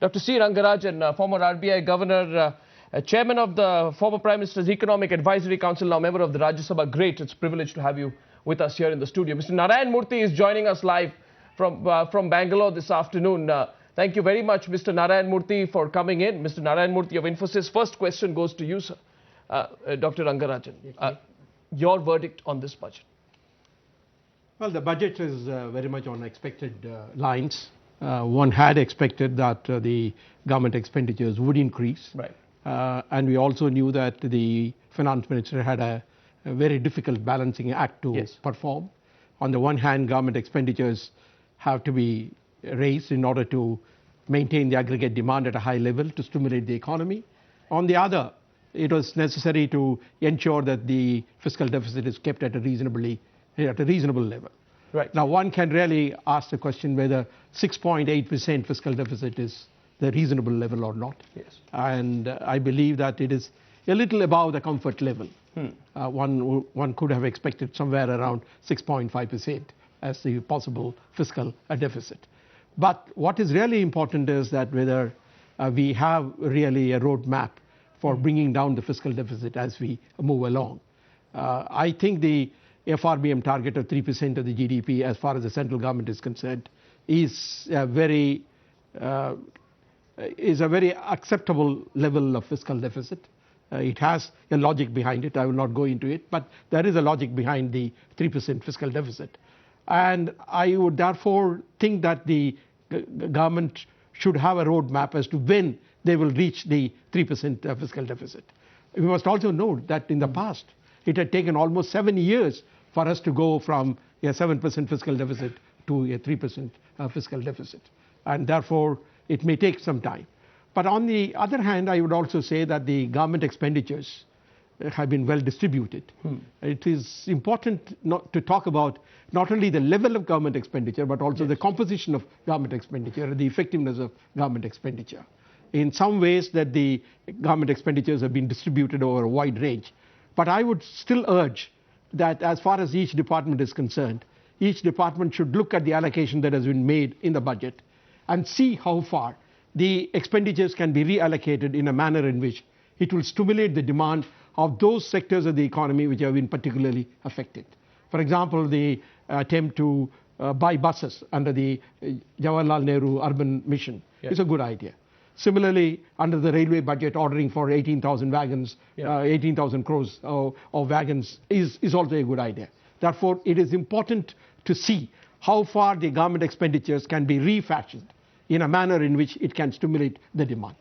Dr. C. Rangarajan, former RBI Governor, Chairman of the former Prime Minister's Economic Advisory Council, now member of the Rajya Sabha. Great, it's a privilege to have you with us here in the studio. Mr. Narayan Murthy is joining us live from Bangalore this afternoon. Thank you very much, Mr. Narayan Murthy, for coming in. Mr. Narayan Murthy of Infosys. First question goes to you, sir. Dr. Rangarajan, your verdict on this budget. Well, the budget is very much on expected lines. One had expected that the government expenditures would increase. Right. And we also knew that the finance minister had a very difficult balancing act to perform. On the one hand, government expenditures have to be raised in order to maintain the aggregate demand at a high level to stimulate the economy. On the other, it was necessary to ensure that the fiscal deficit is kept at a reasonable level. Right. Now, one can really ask the question whether 6.8% fiscal deficit is the reasonable level or not. Yes. And I believe that it is a little above the comfort level. One could have expected somewhere around 6.5% as the possible fiscal deficit. But what is really important is that whether we have really a roadmap for bringing down the fiscal deficit as we move along. I think the FRBM target of 3% of the GDP as far as the central government is concerned is a very acceptable level of fiscal deficit. It has a logic behind it. I will not go into it, but there is a logic behind the 3% fiscal deficit. And I would therefore think that the government should have a roadmap as to when they will reach the 3% fiscal deficit. We must also note that in the past, it had taken almost 7 years for us to go from a 7% fiscal deficit to a 3% fiscal deficit. And therefore, it may take some time. But on the other hand, I would also say that the government expenditures have been well distributed. It is important not to talk about not only the level of government expenditure, but also the composition of government expenditure and the effectiveness of government expenditure. In some ways that the government expenditures have been distributed over a wide range. But I would still urge that as far as each department is concerned, each department should look at the allocation that has been made in the budget and see how far the expenditures can be reallocated in a manner in which it will stimulate the demand of those sectors of the economy which have been particularly affected. For example, the attempt to buy buses under the Jawaharlal Nehru Urban Mission is a good idea. Similarly, under the railway budget, ordering for 18,000 wagons, 18,000 crores of wagons is also a good idea. Therefore, it is important to see how far the government expenditures can be refashioned in a manner in which it can stimulate the demand.